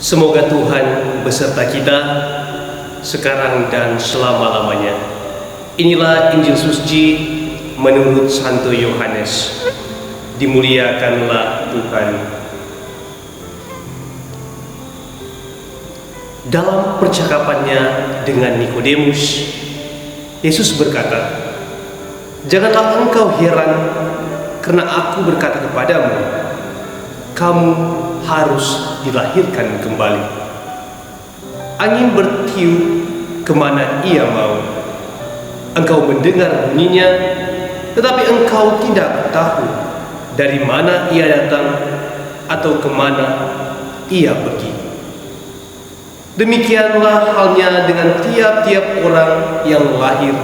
Semoga Tuhan beserta kita sekarang dan selama-lamanya. Inilah Injil suci menurut Santo Yohanes. Dimuliakanlah Tuhan. Dalam percakapannya dengan Nikodemus, Yesus berkata, "Janganlah engkau heran karena aku berkata kepadamu, kamu harus dilahirkan kembali. Angin bertiup kemana ia mau. Engkau mendengar bunyinya, tetapi engkau tidak tahu dari mana ia datang atau kemana ia pergi. Demikianlah halnya dengan tiap-tiap orang yang lahir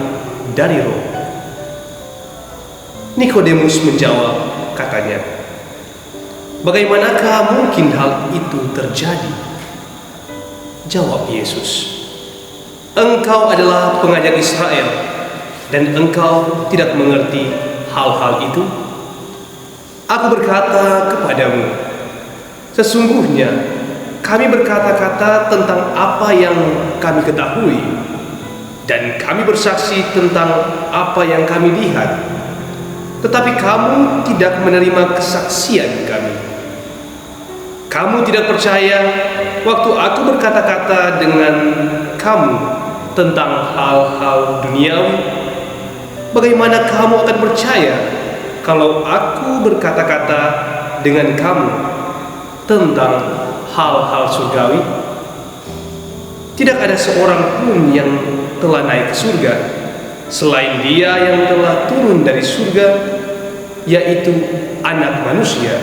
dari Roh." Nikodemus menjawab, katanya, "Bagaimanakah mungkin hal itu terjadi?" Jawab Yesus, "Engkau adalah pengajar Israel, dan engkau tidak mengerti hal-hal itu? Aku berkata kepadamu, sesungguhnya kami berkata-kata tentang apa yang kami ketahui, dan kami bersaksi tentang apa yang kami lihat. Tetapi kamu tidak menerima kesaksian kami. Kamu tidak percaya waktu aku berkata-kata dengan kamu tentang hal-hal duniawi. Bagaimana kamu akan percaya kalau aku berkata-kata dengan kamu tentang hal-hal surgawi? Tidak ada seorang pun yang telah naik ke surga selain Dia yang telah turun dari surga, yaitu Anak Manusia.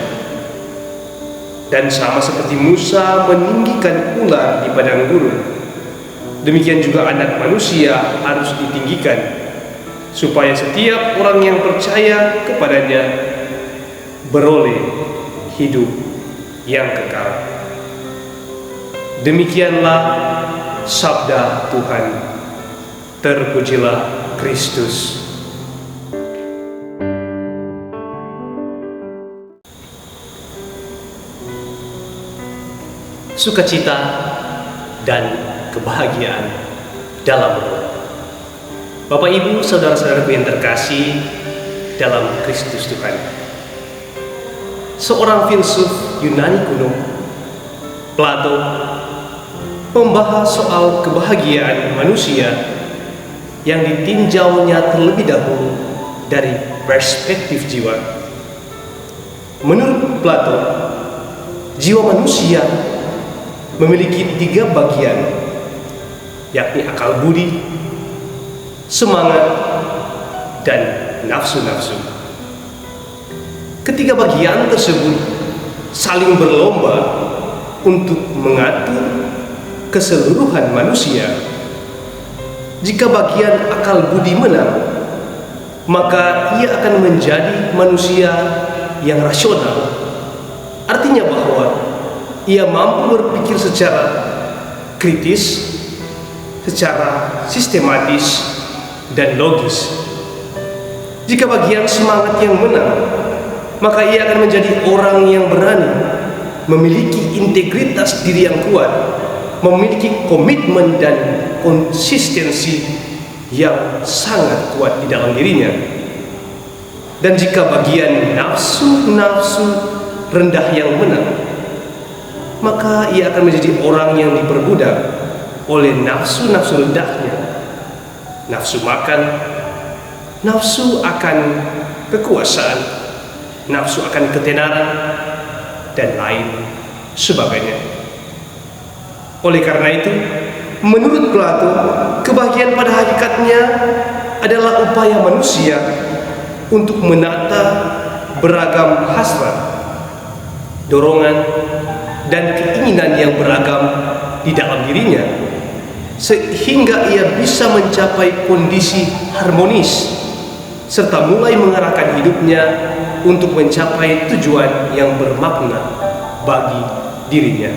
Dan sama seperti Musa meninggikan ular di padang gurun, demikian juga Anak Manusia harus ditinggikan, supaya setiap orang yang percaya kepadanya beroleh hidup yang kekal." Demikianlah sabda Tuhan. Terpujilah Kristus. Sukacita dan kebahagiaan dalam Roh. Bapak, Ibu, saudara-saudaraku yang terkasih dalam Kristus Tuhan. Seorang filsuf Yunani kuno, Plato, membahas soal kebahagiaan manusia yang ditinjaunya terlebih dahulu dari perspektif jiwa. Menurut Plato, jiwa manusia memiliki 3 bagian, yakni akal budi, semangat, dan nafsu-nafsu. Ketiga bagian tersebut saling berlomba untuk mengatur keseluruhan manusia. Jika bagian akal budi menang, maka ia akan menjadi manusia yang rasional. Artinya bahwa ia mampu berpikir secara kritis, secara sistematis, dan logis. Jika bagian semangat yang menang, maka ia akan menjadi orang yang berani, memiliki integritas diri yang kuat, memiliki komitmen dan konsistensi yang sangat kuat di dalam dirinya. Dan jika bagian nafsu-nafsu rendah yang menang, maka ia akan menjadi orang yang diperbudak oleh nafsu-nafsu rendahnya, nafsu makan, nafsu akan kekuasaan, nafsu akan ketenaran, dan lain sebagainya. Oleh karena itu, menurut Plato, kebahagiaan pada hakikatnya adalah upaya manusia untuk menata beragam hasrat, dorongan, dan keinginan yang beragam di dalam dirinya, sehingga ia bisa mencapai kondisi harmonis serta mulai mengarahkan hidupnya untuk mencapai tujuan yang bermakna bagi dirinya.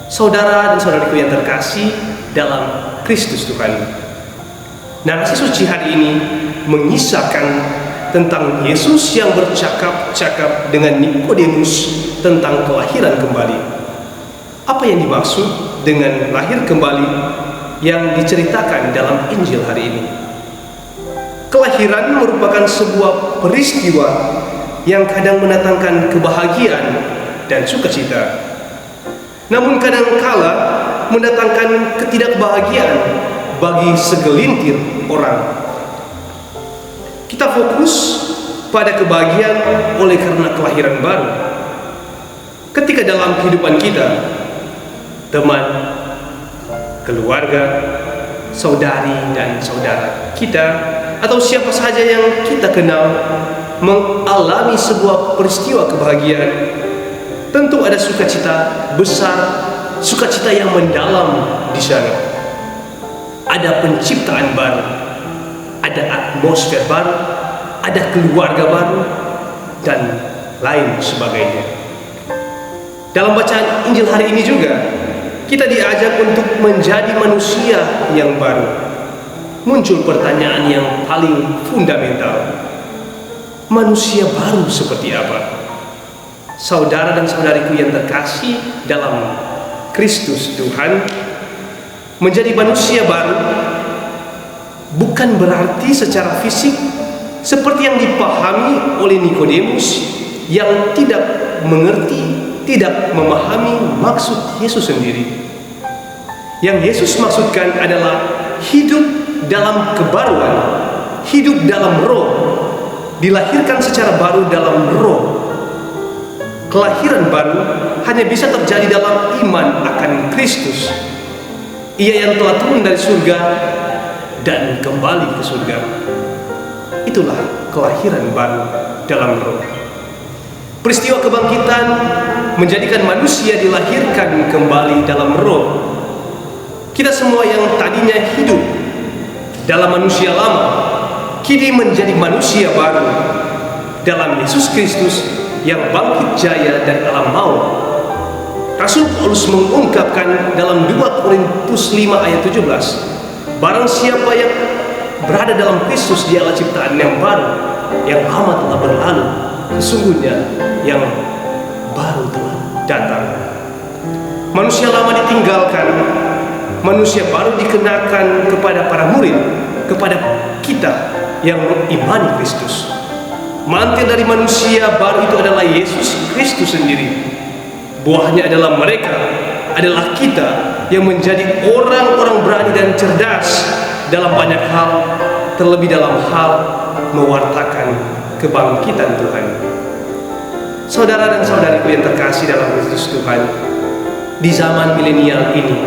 Saudara dan saudariku yang terkasih dalam Kristus Tuhan, narasi suci hari ini mengisahkan tentang Yesus yang bercakap-cakap dengan Nikodemus tentang kelahiran kembali. Apa yang dimaksud dengan lahir kembali yang diceritakan dalam Injil hari ini? Kelahiran merupakan sebuah peristiwa yang kadang mendatangkan kebahagiaan dan sukacita, namun kadangkala mendatangkan ketidakbahagiaan bagi segelintir orang. Kita fokus pada kebahagiaan oleh karena kelahiran baru. Ketika dalam kehidupan kita, teman, keluarga, saudari dan saudara kita, atau siapa saja yang kita kenal mengalami sebuah peristiwa kebahagiaan, tentu ada sukacita besar, sukacita yang mendalam di sana. Ada penciptaan baru, ada atmosfer baru, ada keluarga baru, dan lain sebagainya. Dalam bacaan Injil hari ini juga, kita diajak untuk menjadi manusia yang baru. Muncul pertanyaan yang paling fundamental. Manusia baru seperti apa? Saudara dan saudariku yang terkasih dalam Kristus Tuhan, menjadi manusia baru bukan berarti secara fisik seperti yang dipahami oleh Nikodemus yang tidak mengerti, tidak memahami maksud Yesus sendiri. Yang Yesus maksudkan adalah hidup dalam kebaruan, hidup dalam roh, dilahirkan secara baru dalam roh. Kelahiran baru hanya bisa terjadi dalam iman akan Kristus, Ia yang telah turun dari surga dan kembali ke surga. Itulah kelahiran baru dalam roh. Peristiwa kebangkitan menjadikan manusia dilahirkan kembali dalam roh. Kita semua yang tadinya hidup dalam manusia lama, kini menjadi manusia baru dalam Yesus Kristus yang bangkit jaya dari alam maut. Rasul Paulus mengungkapkan dalam 2 Korintus 5 ayat 17, barang siapa yang berada dalam Kristus, dialah ciptaan yang baru, yang lama telah berlalu, sesungguhnya yang baru telah datang. Manusia lama ditinggalkan, manusia baru dikenakan kepada para murid, kepada kita yang mengimani Kristus. Mantil dari manusia baru itu adalah Yesus Kristus sendiri. Buahnya adalah mereka, adalah kita yang menjadi orang-orang berani dan cerdas dalam banyak hal, terlebih dalam hal mewartakan kebangkitan Tuhan. Saudara dan saudariku yang terkasih dalam Kristus Tuhan, di zaman milenial ini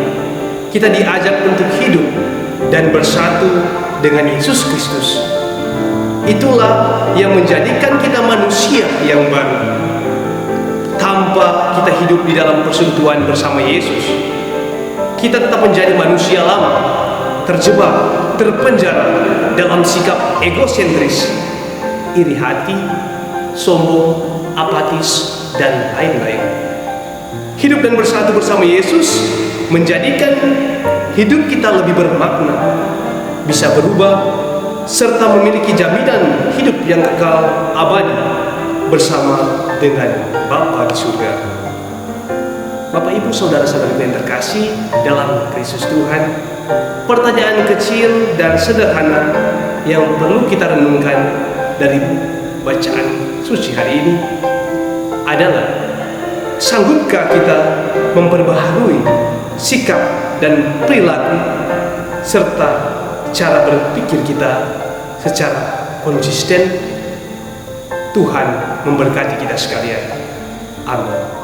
kita diajak untuk hidup dan bersatu dengan Yesus Kristus. Itulah yang menjadikan kita manusia yang baru. Tanpa kita hidup di dalam persekutuan bersama Yesus, kita tetap menjadi manusia lama, terjebak, terpenjara dalam sikap egosentris, iri hati, sombong, apatis, dan lain-lain. Hidup dan bersatu bersama Yesus menjadikan hidup kita lebih bermakna, bisa berubah, serta memiliki jaminan hidup yang kekal abadi bersama dengan Bapa di surga. Bapak, Ibu, saudara-saudara yang terkasih dalam Kristus Tuhan, pertanyaan kecil dan sederhana yang perlu kita renungkan dari bacaan suci hari ini adalah, sanggupkah kita memperbaharui sikap dan perilaku serta cara berpikir kita secara konsisten? Tuhan memberkati kita sekalian. Amin.